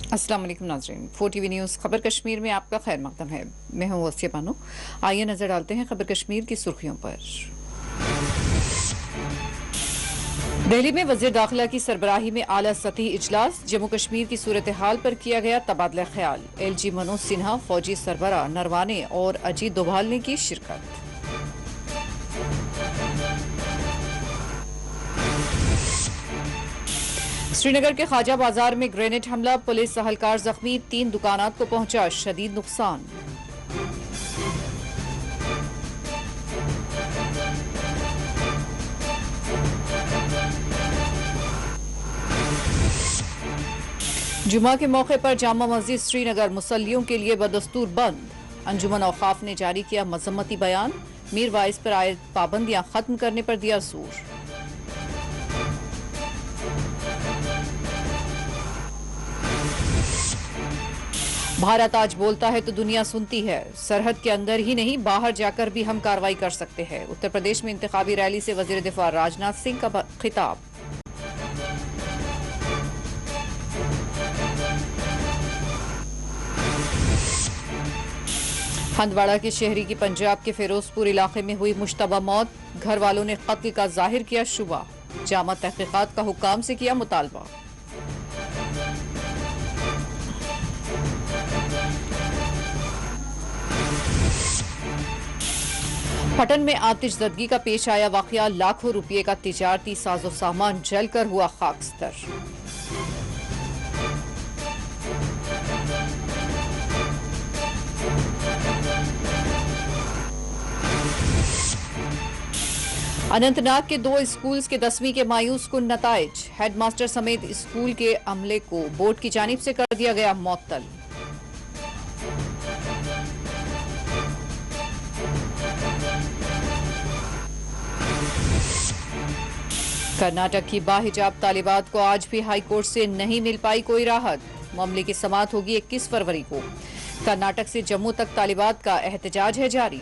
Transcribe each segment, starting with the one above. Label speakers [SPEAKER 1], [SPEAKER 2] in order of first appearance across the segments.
[SPEAKER 1] अस्सलाम वालेकुम नाज़रीन, 4 TV न्यूज़ खबर कश्मीर में आपका खैर मकदम है। मैं हूँ वसिया बानो। आइए नजर डालते हैं खबर कश्मीर की सुर्खियों पर। दिल्ली में वज़ीर दाखिला की सरबराही में आला सतही इजलास, जम्मू कश्मीर की सूरत हाल पर किया गया तबादला ख्याल। LG मनोज सिन्हा, फौजी सरबराह नरवाने और अजीत डोभाल ने की शिरकत। श्रीनगर के ख्वाजा बाजार में ग्रेनेड हमला, पुलिस अहलकार जख्मी, 3 दुकानात को पहुंचा शदीद नुकसान। जुमा के मौके पर जामा मस्जिद श्रीनगर मुसल्लियों के लिए बदस्तूर बंद। अंजुमन औकाफ ने जारी किया मजम्मती बयान, मीर वाइस पर आए पाबंदियां खत्म करने पर दिया जोर। भारत आज बोलता है तो दुनिया सुनती है, सरहद के अंदर ही नहीं बाहर जाकर भी हम कार्रवाई कर सकते हैं। उत्तर प्रदेश में इंतखाबी रैली से वजीर दिफा राजनाथ सिंह का खिताब। हंदवाड़ा के शहरी की पंजाब के फिरोजपुर इलाके में हुई मुश्तबा मौत, घर वालों ने कत्ल का जाहिर किया शुबा। जामा तहकीकात का हुक्काम से किया मुतालबा। पटन में आतिशजदगी का पेश आया वाकया, लाखों रुपये का तिजारती साजो सामान जलकर हुआ खाकस्तर। अनंतनाग के 2 स्कूल्स के 10वीं के मायूस कुन नताइज, हेडमास्टर समेत स्कूल के अमले को बोर्ड की जानिब से कर दिया गया मुअत्तल। कर्नाटक की बाहिजाब तालिबात को आज भी हाई कोर्ट से नहीं मिल पाई कोई राहत। मामले की समाअत होगी 21 फरवरी को। कर्नाटक से जम्मू तक तालिबात का एहतजाज है जारी।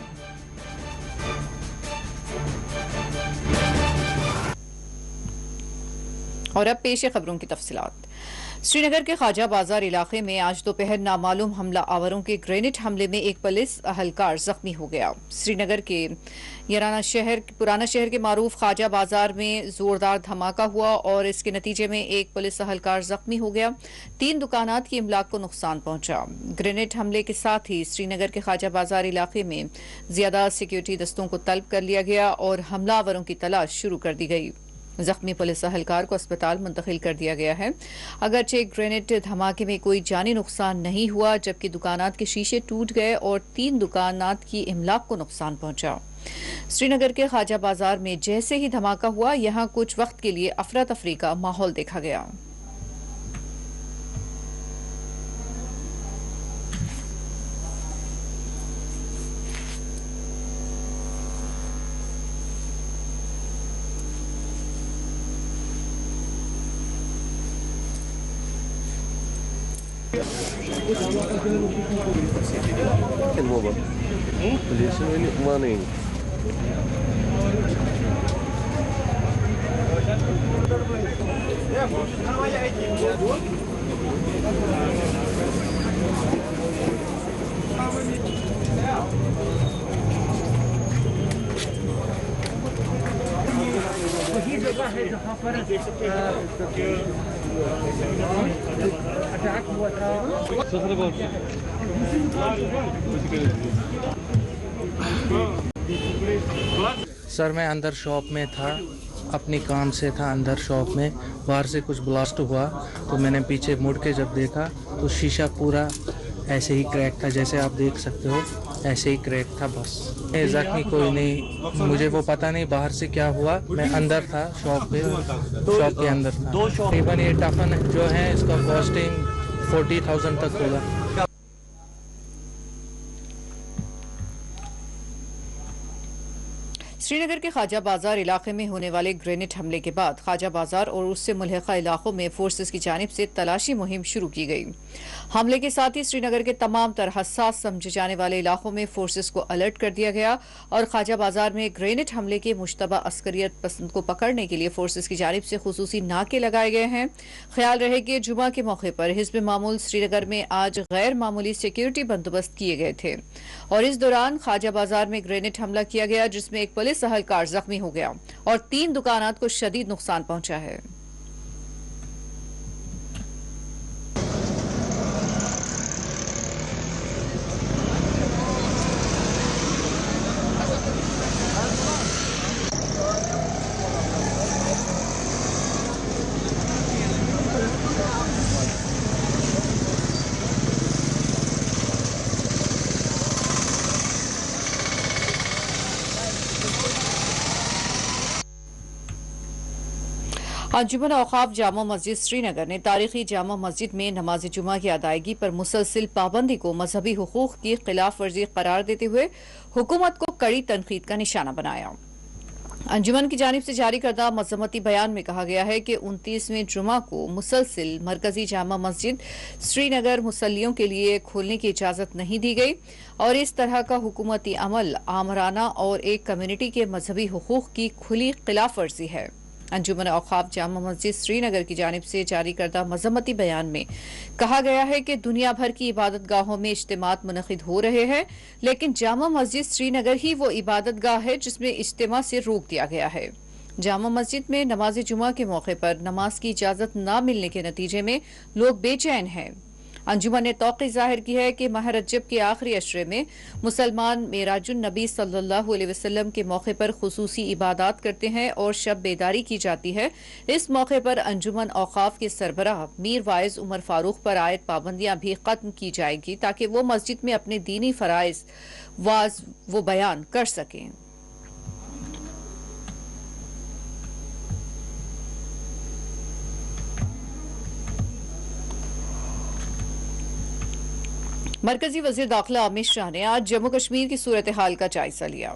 [SPEAKER 1] और अब पेश है खबरों की तफसीलात। श्रीनगर के ख्वाजा बाजार इलाके में आज दोपहर नामालूम हमला आवरों के ग्रेनेड हमले में एक पुलिस अहलकार जख्मी हो गया। श्रीनगर के पुराना शहर के मारूफ ख्वाजा बाजार में जोरदार धमाका हुआ और इसके नतीजे में एक पुलिस अहलकार जख्मी हो गया। 3 दुकानात की इमलाक को नुकसान पहुंचा। ग्रेनेड हमले के साथ ही श्रीनगर के ख्वाजा बाजार इलाके में ज्यादा सिक्योरिटी दस्तों को तलब कर लिया गया और हमलावरों की तलाश शुरू कर दी गई। जख्मी पुलिस अहलकार को अस्पताल मुंतकिल कर दिया गया है। अगरचे ग्रेनेड धमाके में कोई जानी नुकसान नहीं हुआ, जबकि दुकानात के शीशे टूट गए और 3 दुकानात की इमलाक को नुकसान पहुंचा। श्रीनगर के ख्वाजा बाजार में जैसे ही धमाका हुआ, यहां कुछ वक्त के लिए अफरा तफरी का माहौल देखा गया।
[SPEAKER 2] सर मैं अंदर शॉप में था, अपनी काम से था अंदर शॉप में। बाहर से कुछ ब्लास्ट हुआ तो मैंने पीछे मुड़ के जब देखा तो शीशा पूरा ऐसे ही क्रैक था, जैसे आप देख सकते हो ऐसे ही क्रैक था बस। जख्मी कोई नहीं, मुझे वो पता नहीं बाहर से क्या हुआ। मैं अंदर था शॉप के अंदर था। तकरीबन ये टफन जो है इसका कॉस्टिंग 40,000 तक होगा।
[SPEAKER 1] श्रीनगर के ख्वाजा बाजार इलाके में होने वाले ग्रेनेड हमले के बाद ख्वाजा बाजार और उससे मुल्हिका इलाकों में फोर्सेस की जानिब से तलाशी मुहिम शुरू की गई। हमले के साथ ही श्रीनगर के तमाम तर हसास समझे जाने वाले इलाकों में फोर्सेस को अलर्ट कर दिया गया और ख्वाजा बाजार में ग्रेनेड हमले के मुश्तबा अस्करियत पसंद को पकड़ने के लिए फोर्सेस की जानिब से खुसूसी नाके लगाए गए हैं। ख्याल रहे कि जुमा के मौके पर हिज़्ब मामूल श्रीनगर में आज गैर मामूली सिक्योरिटी बंदोबस्त किए गए थे और इस दौरान ख्वाजा बाजार में ग्रेनेड हमला किया गया, जिसमें एक पुलिस अहलकार जख्मी हो गया और 3 दुकानात को शदीद नुकसान पहुंचा है। अंजुमन औकाफ जामा मस्जिद श्रीनगर ने तारीखी जामा मस्जिद में नमाज जुमा की अदायगी पर मुसलसिल पाबंदी को मजहबी हुकूक की खिलाफ वर्जी करार देते हुए हुकूमत को कड़ी तनकीद का निशाना बनाया। अंजुमन की जानिब से जारी करदा मजम्मती बयान में कहा गया है कि 29वें जुमा को मुसलसिल मरकजी जामा मस्जिद श्रीनगर मुसल्लियों के लिए खोलने की इजाजत नहीं दी गई और इस तरह का हुकूमती अमल आमराना और एक कम्युनिटी के मजहबी हुकूक की खुली खिलाफ वर्जी है। अंजुमन औकाफ जामा मस्जिद श्रीनगर की जानिब से जारी करदा मजम्मती बयान में कहा गया है कि दुनिया भर की इबादत गाहों में इज्तिमात मुनक़िद हो रहे हैं, लेकिन जामा मस्जिद श्रीनगर ही वो इबादत गाह है जिसमें इज्तिमा से रोक दिया गया है। जामा मस्जिद में नमाज जुमा के मौके पर नमाज की इजाजत न मिलने के नतीजे में लोग बेचैन हैं। अंजुमन ने तौक़ी जाहिर की है कि माह रजब के आखिरी अशरे में मुसलमान मेराजुन नबी सल्लल्लाहु अलैहि वसल्लम के मौके पर खुसूसी इबादत करते हैं और शब बेदारी की जाती है। इस मौके पर अंजुमन औकाफ के सरबराह मीर वाइज उमर फारूक पर आयत पाबंदियां भी खत्म की जाएगी ताकि वो मस्जिद में अपने दीनी फराइज वाज वो बयान कर सकें। मरकजी वजीर दाखिला अमित शाह ने आज जम्मू कश्मीर की सूरत हाल का जायजा लिया।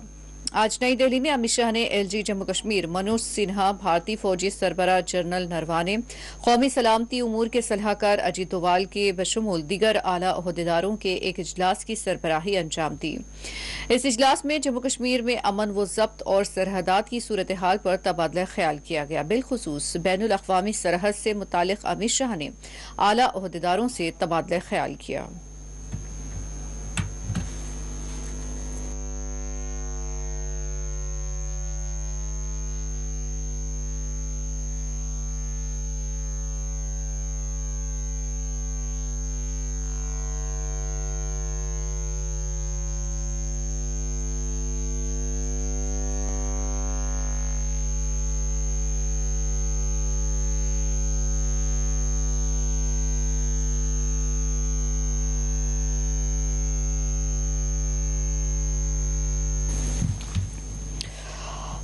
[SPEAKER 1] आज नई दिल्ली में अमित शाह ने एलजी जम्मू कश्मीर मनोज सिन्हा, भारतीय फौजी सरबराह जनरल नरवाने, कौमी सलामती उमूर के सलाहकार अजीत डोवाल के बशमूल दीगर आला ओहदेदारों के एक इजलास की सरबराही अंजाम दी। इस इजलास में जम्मू कश्मीर में अमन व जब्त और सरहदात की सूरत हाल पर तबादला ख्याल किया गया। बिलखुसूस बैनुल अक़वामी सरहद से मुतालिक अमित शाह ने आला ओहदेदारों से तबादला ख्याल किया।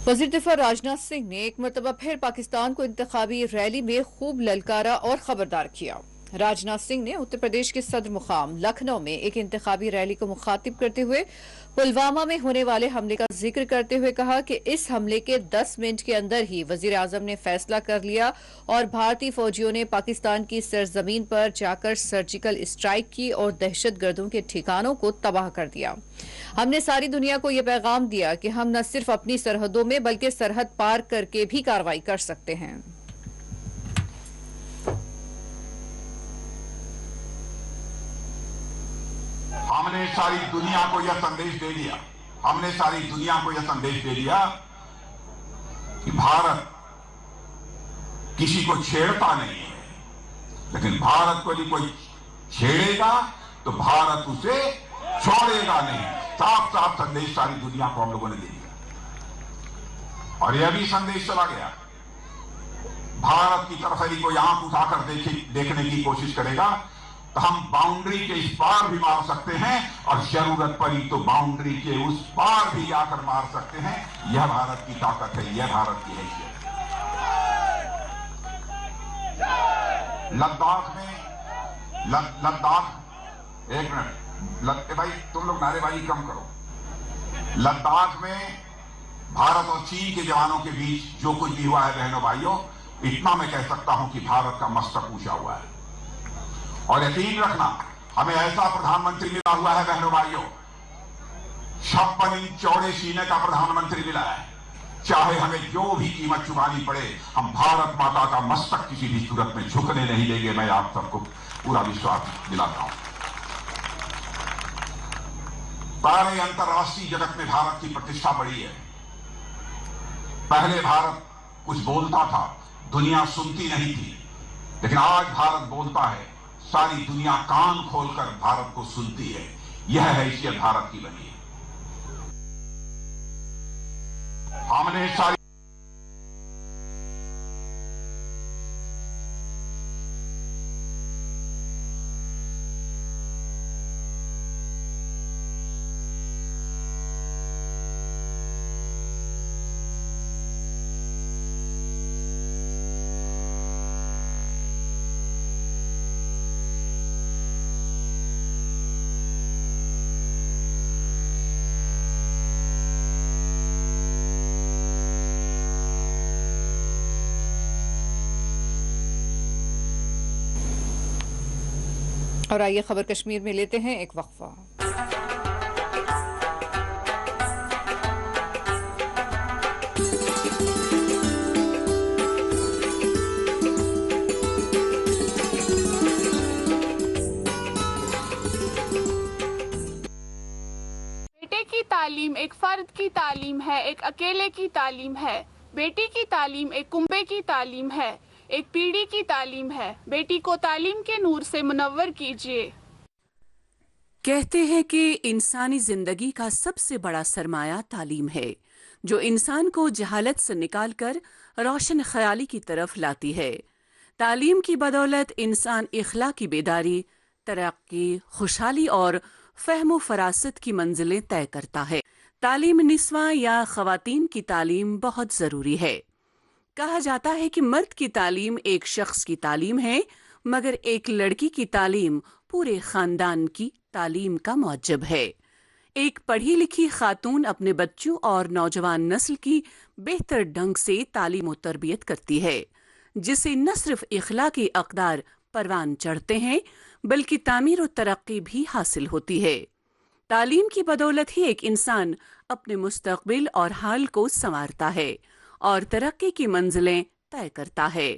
[SPEAKER 1] वज़ीर दिफा राजनाथ सिंह ने एक मरतबा फिर पाकिस्तान को इंतखाबी रैली में खूब ललकारा और खबरदार किया। राजनाथ सिंह ने उत्तर प्रदेश के सदर मुकाम लखनऊ में एक इंतखाबी रैली को मुखातिब करते हुए पुलवामा में होने वाले हमले का जिक्र करते हुए कहा कि इस हमले के 10 मिनट के अंदर ही वजीर आजम ने फैसला कर लिया और भारतीय फौजियों ने पाकिस्तान की सरजमीन पर जाकर सर्जिकल स्ट्राइक की और दहशतगर्दों के ठिकानों को तबाह कर दिया। हमने सारी दुनिया को यह पैगाम दिया कि हम न सिर्फ अपनी सरहदों में बल्कि सरहद पार करके भी कार्रवाई कर सकते हैं।
[SPEAKER 3] हमने सारी दुनिया को यह संदेश दे दिया कि भारत किसी को छेड़ता नहीं है, लेकिन भारत को यदि कोई छेड़ेगा तो भारत उसे छोड़ेगा नहीं। साफ साफ संदेश सारी दुनिया को हम लोगों ने दे दिया और यह भी संदेश चला गया। भारत की तरफ यदि कोई आंख उठाकर देखने की कोशिश करेगा तो हम बाउंड्री के इस पार भी मार सकते हैं और जरूरत पड़ी तो बाउंड्री के उस पार भी जाकर मार सकते हैं। यह भारत की ताकत है, यह भारत की हैसियत है। लद्दाख एक मिनट भाई तुम लोग नारेबाजी कम करो। लद्दाख में भारत और चीन के जवानों के बीच जो कुछ भी हुआ है बहनों भाइयों, इतना मैं कह सकता हूं कि भारत का मस्तक ऊंचा हुआ है। और यकीन रखना, हमें ऐसा प्रधानमंत्री मिला हुआ है बहनों भाइयों, 56 इंच चौड़े सीने का प्रधानमंत्री मिला है। चाहे हमें जो भी कीमत चुकानी पड़े, हम भारत माता का मस्तक किसी भी सूरत में झुकने नहीं देंगे। मैं आप सबको पूरा विश्वास दिलाता हूं। सारे अंतर्राष्ट्रीय जगत में भारत की प्रतिष्ठा बढ़ी है। पहले भारत कुछ बोलता था, दुनिया सुनती नहीं थी, लेकिन आज भारत बोलता है, सारी दुनिया कान खोलकर भारत को सुनती है। यह हैसियत भारत की बनी है। हमने सारी
[SPEAKER 1] और आइए खबर कश्मीर में लेते हैं एक वक्फा।
[SPEAKER 4] बेटे की तालीम एक फर्द की तालीम है, एक अकेले की तालीम है। बेटी की तालीम एक कुंबे की तालीम है, एक पीढ़ी की तालीम है। बेटी को तालीम के नूर से मुनव्वर कीजिए।
[SPEAKER 5] कहते हैं कि इंसानी जिंदगी का सबसे बड़ा सरमाया तालीम है, जो इंसान को जहालत से निकालकर रोशन ख्याली की तरफ लाती है। तालीम की बदौलत इंसान इखलाकी बेदारी, तरक्की, खुशहाली और फहमो फरासत की मंजिलें तय करता है। तालीम निस्वां या खवातीन की तालीम बहुत ज़रूरी है। कहा जाता है कि मर्द की तालीम एक शख्स की तालीम है, मगर एक लड़की की तालीम पूरे खानदान की तालीम का मौजब है। एक पढ़ी लिखी खातून अपने बच्चों और नौजवान नस्ल की बेहतर ढंग से तालीम और तरबियत करती है, जिसे न सिर्फ इखलाकी अक़दार परवान चढ़ते हैं, बल्कि तामीर और तरक्की भी हासिल होती है। तालीम की बदौलत ही एक इंसान अपने मुस्तक़बिल और हाल को संवारता है और तरक्की की मंजिलें तय करता है।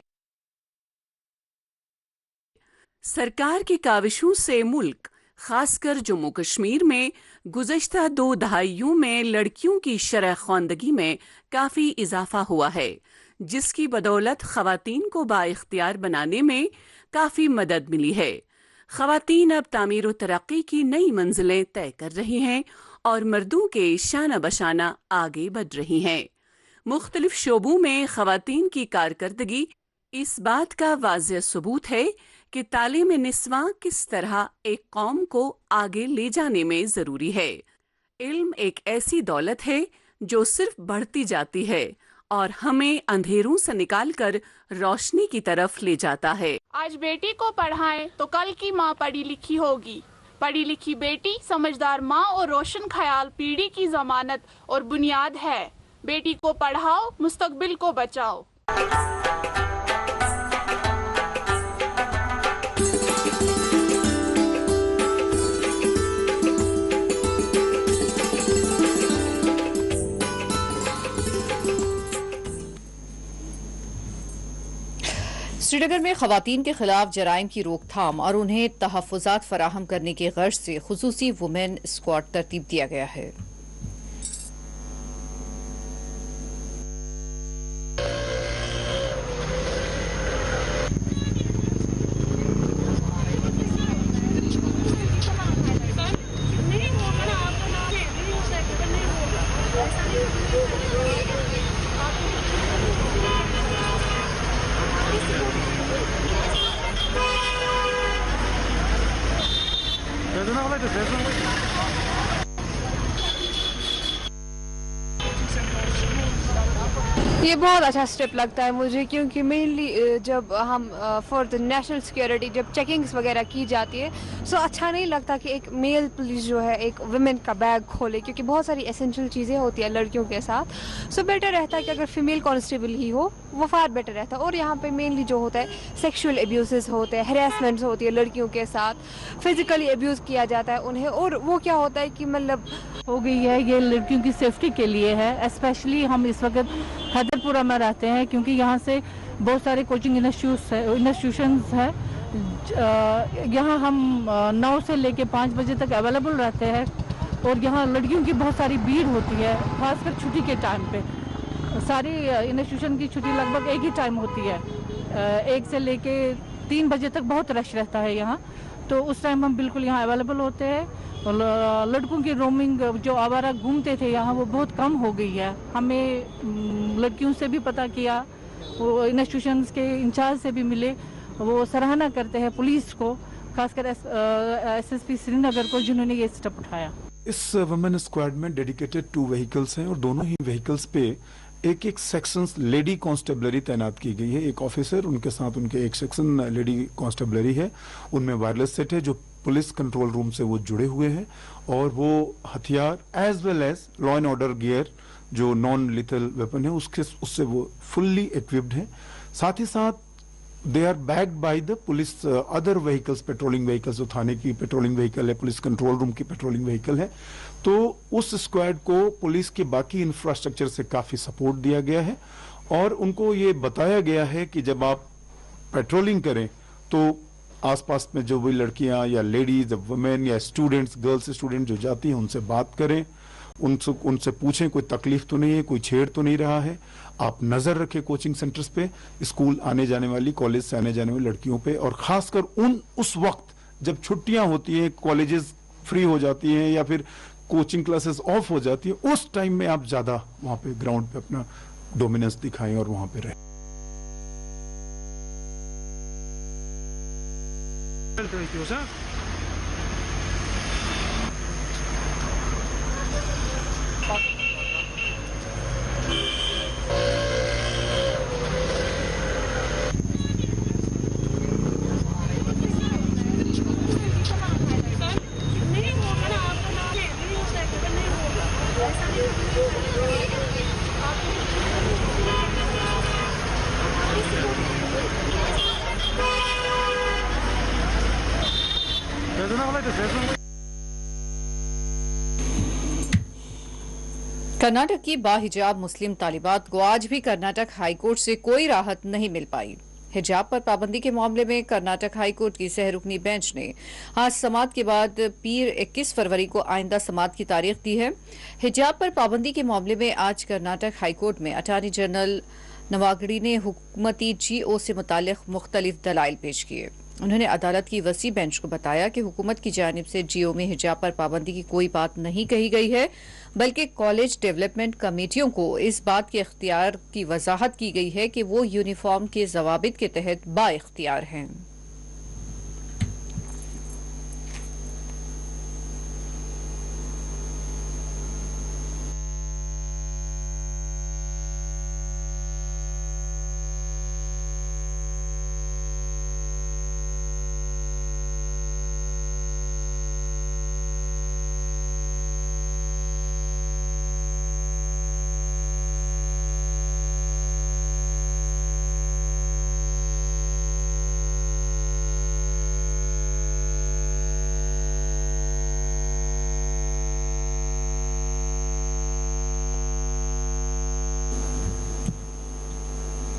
[SPEAKER 5] सरकार की काविशों से मुल्क, खासकर जम्मू कश्मीर में गुज़श्ता 2 दहाइयों में लड़कियों की शरह ख़्वानदगी में काफ़ी इजाफा हुआ है, जिसकी बदौलत ख़वातीन को बाइख्तियार बनाने में काफ़ी मदद मिली है। ख़वातीन अब तामीर व तरक्की की नई मंजिलें तय कर रही हैं और मर्दों के शाना बशाना आगे बढ़ रही हैं। मुख्तलिफ शोबों में ख़वातीन की कारकर्दगी इस बात का वाज़ेह सबूत है कि तालीम निस्वां किस तरह एक कौम को आगे ले जाने में ज़रूरी है। इल्म एक ऐसी दौलत है जो सिर्फ बढ़ती जाती है और हमें अंधेरों से निकालकर रोशनी की तरफ ले जाता है।
[SPEAKER 4] आज बेटी को पढ़ाएं तो कल की माँ पढ़ी लिखी होगी। पढ़ी लिखी बेटी, समझदार माँ और रोशन ख्याल पीढ़ी की जमानत और बुनियाद है। बेटी को पढ़ाओ, मुस्तकबिल को बचाओ।
[SPEAKER 1] श्रीनगर में खवातीन के खिलाफ जराइम की रोकथाम और उन्हें तहफ़्फ़ुज़ात फराहम करने की गर्ज से खुसूसी वुमेन स्क्वाड तरतीब दिया गया है।
[SPEAKER 6] ये बहुत अच्छा स्टेप लगता है मुझे, क्योंकि मेनली जब हम फॉर द नेशनल सिक्योरिटी जब चेकिंग्स वगैरह की जाती है, सो अच्छा नहीं लगता कि एक मेल पुलिस जो है एक वुमेन का बैग खोले, क्योंकि बहुत सारी एसेंशियल चीज़ें होती है लड़कियों के साथ। सो बेटर रहता है कि अगर फीमेल कांस्टेबल ही हो, वो फार बेटर रहता है। और यहाँ पे मेनली जो होता है सेक्शुअल एब्यूज़ होते हैं, हैरेसमेंट्स होती है लड़कियों के साथ, फिजिकली एब्यूज़ किया जाता है उन्हें। और वो क्या होता है कि मतलब
[SPEAKER 7] हो गई है, ये लड़कियों की सेफ्टी के लिए है। स्पेशली हम इस वक्त हैदरपुरा में रहते हैं, क्योंकि यहाँ से बहुत सारे कोचिंग इंस्टीट्यूशंस हैं। यहाँ हम 9 से लेके 5 बजे तक अवेलेबल रहते हैं, और यहाँ लड़कियों की बहुत सारी भीड़ होती है, खासकर छुट्टी के टाइम पे। सारी इंस्टीट्यूशन की छुट्टी लगभग एक ही टाइम होती है, 1 से लेके 3 बजे तक बहुत रश रहता है यहाँ। तो उस टाइम हम बिल्कुल यहाँ अवेलेबल होते हैं। और लड़कों की रोमिंग जो आवारा घूमते थे यहाँ, वो बहुत कम हो गई है। हमें लड़कियों से भी पता किया, वो इंस्टीट्यूशंस के इंचार्ज से भी मिले, वो सराहना करते हैं पुलिस को, खासकर एसएसपी श्रीनगर को, जिन्होंने ये स्टेप उठाया।
[SPEAKER 8] इस वुमेन स्क्वाड में डेडिकेटेड 2 व्हीकल्स हैं, और दोनों ही व्हीकल्स पे एक सेक्शंस लेडी कांस्टेबलरी तैनात की गई है। एक ऑफिसर, उनके साथ उनके एक सेक्शन लेडी कांस्टेबलरी है। उनमें वायरलेस सेट है जो पुलिस कंट्रोल रूम से वो जुड़े हुए हैं, और वो हथियार as well as law and order gear जो नॉन लिथल वेपन है उससे वो फुल्ली इक्विप्ड है। साथ ही साथ they are backed by the police other vehicles, patrolling vehicles, जो थाने की पेट्रोलिंग व्हीकल है, पुलिस कंट्रोल रूम की पेट्रोलिंग व्हीकल है। तो उस स्क्वाड को पुलिस के बाकी इंफ्रास्ट्रक्चर से काफी सपोर्ट दिया गया है, और उनको ये बताया गया है कि जब आप पेट्रोलिंग करें तो आसपास में जो भी लड़कियां या लेडीज, वुमेन या स्टूडेंट्स, गर्ल्स स्टूडेंट जो जाती हैं, उनसे बात करें, उनसे पूछें कोई तकलीफ तो नहीं है, कोई छेड़ तो नहीं रहा है। आप नजर रखें कोचिंग सेंटर्स पे, स्कूल आने जाने वाली, कॉलेज से आने जाने वाली लड़कियों पे, और खासकर उस वक्त जब छुट्टियां होती हैं, कॉलेजेस फ्री हो जाती हैं या फिर कोचिंग क्लासेस ऑफ हो जाती है, उस टाइम में आप ज्यादा वहां पे ग्राउंड पे अपना डोमिनेंस दिखाएं और वहां पे रहें।
[SPEAKER 1] कर्नाटक की बाहिजाब मुस्लिम तालिबात को आज भी कर्नाटक हाईकोर्ट से कोई राहत नहीं मिल पाई। हिजाब पर पाबंदी के मामले में कर्नाटक हाईकोर्ट की सहरुकनी बेंच ने आज समाअत के बाद पीर 21 फरवरी को आइंदा समाअत की तारीख दी है। हिजाब पर पाबंदी के मामले में आज कर्नाटक हाईकोर्ट में अटॉर्नी जनरल नवागड़ी ने हुकूमती जीओ से मुतालिक मुख्तलिफ दलाइल पेश किए। उन्होंने अदालत की वसी बेंच को बताया कि हुकूमत की जानिब से जीओ में हिजाब पर पाबंदी की कोई बात नहीं कही गई है, बल्कि कॉलेज डेवलपमेंट कमेटियों को इस बात के इख्तियार की वजाहत की गई है कि वो यूनिफॉर्म के जवाबित के तहत बाइख्तियार हैं।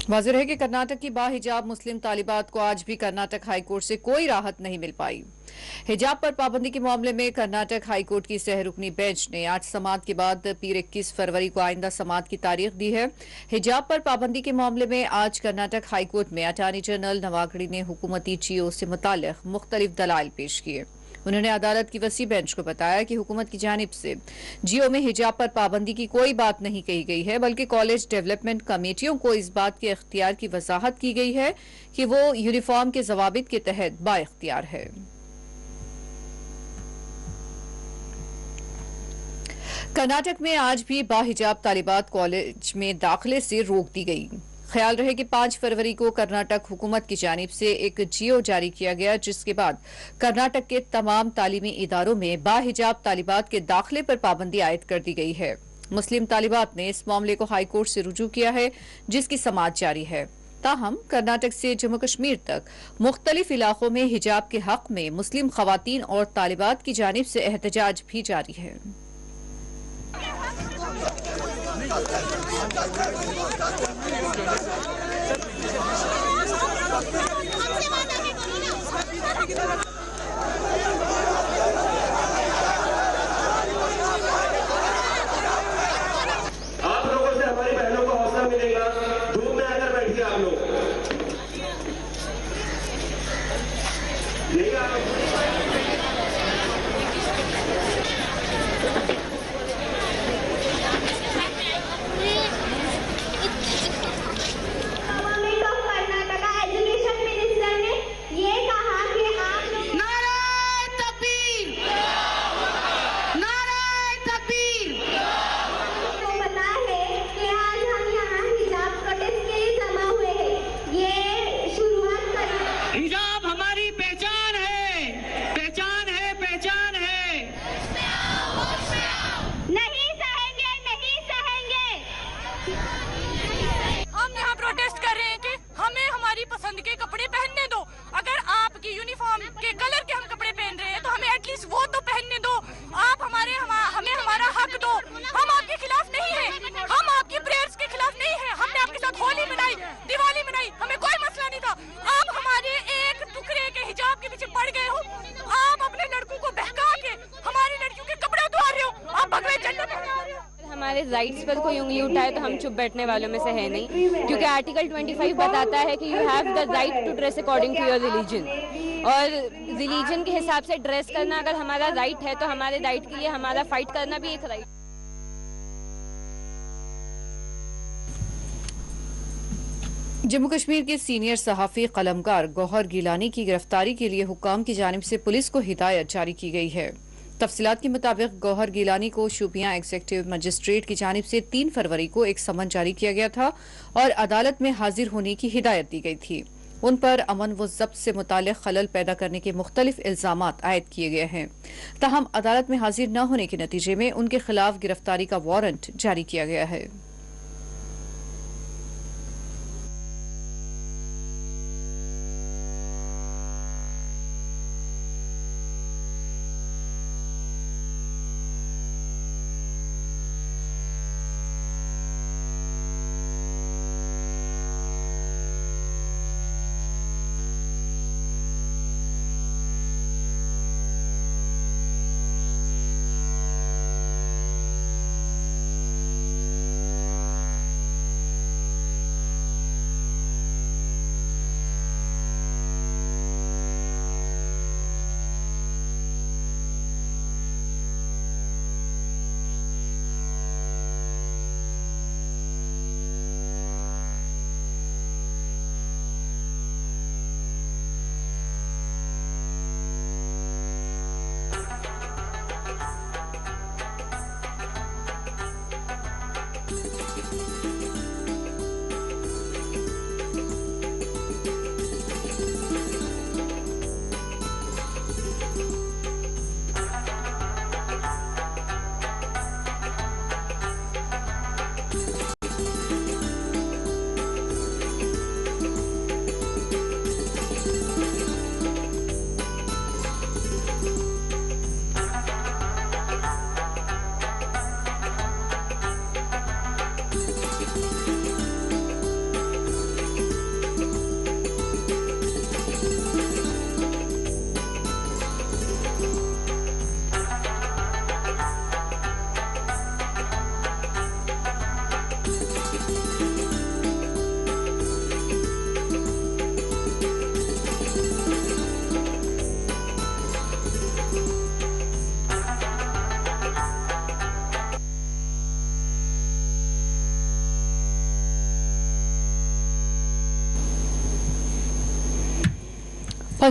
[SPEAKER 1] वाज़ेह है कि कर्नाटक की बाहिजाब मुस्लिम तालिबात को आज भी कर्नाटक हाईकोर्ट से कोई राहत नहीं मिल पाई। हिजाब पर पाबंदी के मामले में कर्नाटक हाईकोर्ट की सहरुकनी बेंच ने आज समाअत के बाद पीर 21 फरवरी को आइंदा समाअत की तारीख दी है। हिजाब पर पाबंदी के मामले में आज कर्नाटक हाईकोर्ट में अटॉर्नी जनरल नवागड़ी ने हुकूमती जीओ से मुतालिक मुख्तलिफ दलाइल पेश किए। उन्होंने अदालत की वसी बेंच को बताया कि हुकूमत की जानिब से जीओ में हिजाब पर पाबंदी की कोई बात नहीं कही गई है, बल्कि कॉलेज डेवलपमेंट कमेटियों को इस बात के इख्तियार की वजाहत की गई है कि वो यूनिफॉर्म के जवाबित के तहत बाइख्तियार है। कर्नाटक में आज भी बाहिजाब तालिबात कॉलेज में दाखिले से रोक दी गई। ख्याल रहे कि 5 फरवरी को कर्नाटक हुकूमत की जानिब से एक जियो जारी किया गया, जिसके बाद कर्नाटक के तमाम तालीमी इदारों में बाहिजाब तालिबात के दाखिले पर पाबंदी आयद कर दी गई है। मुस्लिम तालिबात ने इस मामले को हाई कोर्ट से रुजू किया है, जिसकी समाअत जारी है। ताहम कर्नाटक से जम्मू कश्मीर तक मुख्तलिफ इलाकों में हिजाब के हक में मुस्लिम खवातीन और तालिबात की जानिब से एहतजाज भी जारी है।
[SPEAKER 9] आप लोगों से हमारी बहनों को हौसला मिलेगा। धूप में आकर बैठिए आप लोग। यही हिजाब हमारी पहचान है, पहचान है, पहचान है।
[SPEAKER 10] नहीं सहेंगे, नहीं सहेंगे।
[SPEAKER 11] हम यहाँ प्रोटेस्ट कर रहे हैं कि हमें हमारी पसंद के कपड़े पहनने दो। अगर आपकी यूनिफॉर्म के कलर के हम कपड़े पहन रहे हैं तो हमें एटलीस्ट वो तो पहनने दो। आप हमें हमारा हक दो। हम आपके खिलाफ नहीं है, हम आपकी प्रेयर्स के खिलाफ नहीं है। हमने आपके साथ होली मनाई, दिवाली मनाई, हमें कोई मसला नहीं था। आप हमारे एक टुकड़े के हिजाब के पीछे पड़ गए हो। आप अपने लड़कों को बहका के हमारी लड़कियों के कपड़े उतार रहे हो। आप भगवे झंडा फहरा रहे हो।
[SPEAKER 12] हमारे राइट्स पर कोई उंगली उठाए तो हम चुप बैठने वालों में से है नहीं, क्योंकि आर्टिकल 25 बताता है कि you have the right to dress according to your religion. और रिलीजन के हिसाब से ड्रेस करना अगर हमारा राइट है तो हमारे राइट के लिए हमारा फाइट करना भी एक राइट।
[SPEAKER 1] जम्मू कश्मीर के सीनियर सहाफी कलमकार गौहर गिलानी की गिरफ्तारी के लिए हुक्काम की जानिब से पुलिस को हिदायत जारी की गई है। तफसीलात के मुताबिक गौहर गिलानी को शोपियां एग्जीक्यूटिव मजिस्ट्रेट की जानिब से 3 फरवरी को एक समन जारी किया गया था और अदालत में हाजिर होने की हिदायत दी गई थी। उन पर अमन व जब्त से मुताल्लिक खलल पैदा करने के मुख्तलिफ इल्जामात आयद किए गए हैं। ताहम अदालत में हाजिर न होने के नतीजे में उनके खिलाफ गिरफ्तारी का वारंट जारी किया गया है।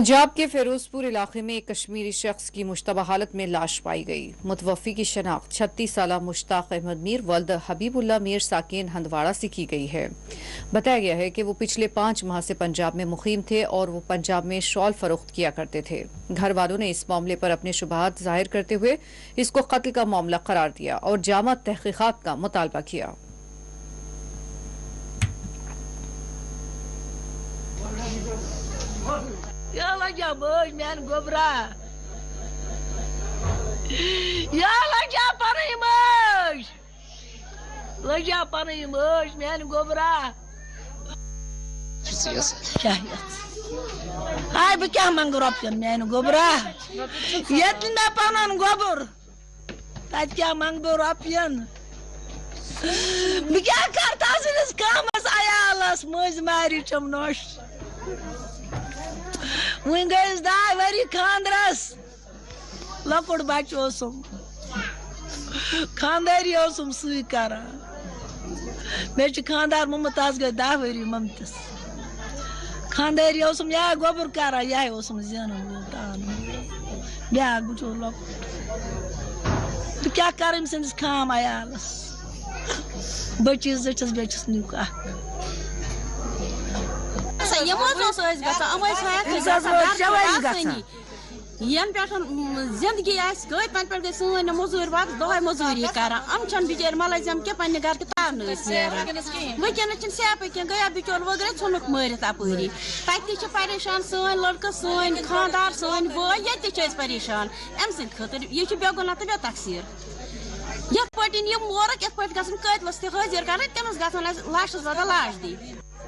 [SPEAKER 1] पंजाब के फिरोजपुर इलाके में एक कश्मीरी शख्स की मुश्तबा हालत में लाश पाई गई। मुतवफ़ी की शनाख्त 36 साला मुश्ताक अहमद मीर वल्द हबीबुल्ला मीर साकिन हंदवाड़ा से की गई है। बताया गया है कि वो पिछले 5 माह से पंजाब में मुकीम थे और वो पंजाब में शॉल फरोख्त किया करते थे। घर वालों ने इस मामले पर अपने शुबहात जाहिर करते हुए इसको कत्ल का मामला करार दिया और जामा तहकीकात का मुतालबा किया।
[SPEAKER 13] Yalla jaboy men gobra. Yalla japaraymış. La japaraymış men gobra. Şahiyat. Ay bu kya mangrop men gobra. Yetinda panan gobur. Tat kya mangrop Bu kya kartasınız kamas ayalas muz mari çamnoş. Wingas da vari khandras lakud bachosum khandari osum suikara mech khandar mumtaz ga da vari mamtas khandari osum ya gobur kara ya osum zianam tan ya guto lak tu kya karim sens kam ayalas bachis nuka
[SPEAKER 14] ये यन पे जिंदगी कत पे गई सन मजूर वक्त दह मजूरी कर बिचार मलजम क्या पे घर के तार वनस सेप कह गया बिचौर वगैरह ोनुक मारित अपरी तक परेशान सन लड़का सन खानदार सन बो ये परेशान अम सर यह बेगुना तो बे तकसीर ये मोरक ये कतलस हाजिर कर तमिस ग लाशस बदल लाश दी।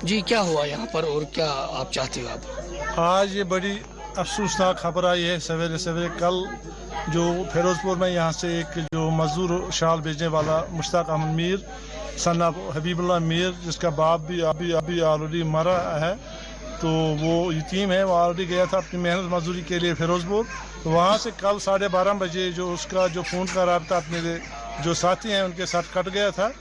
[SPEAKER 15] जी क्या हुआ यहाँ पर और क्या आप चाहते हो आप?
[SPEAKER 16] आज ये बड़ी अफसोसनाक खबर आई है सवेरे सवेरे कल जो फिरोजपुर में यहाँ से एक जो मजदूर शाल भेजने वाला मुश्ताक अहमद मीर सन ऑफ हबीबुल्ला मीर जिसका बाप भी अभी ऑलरेडी मरा है, तो वो यतीम है। वो ऑलरेडी गया था अपनी मेहनत मजदूरी के लिए फिरोजपुर, तो वहाँ से कल 12:30 बजे जो उसका जो फ़ोन का रब्ता अपने जो साथी हैं उनके साथ कट गया था।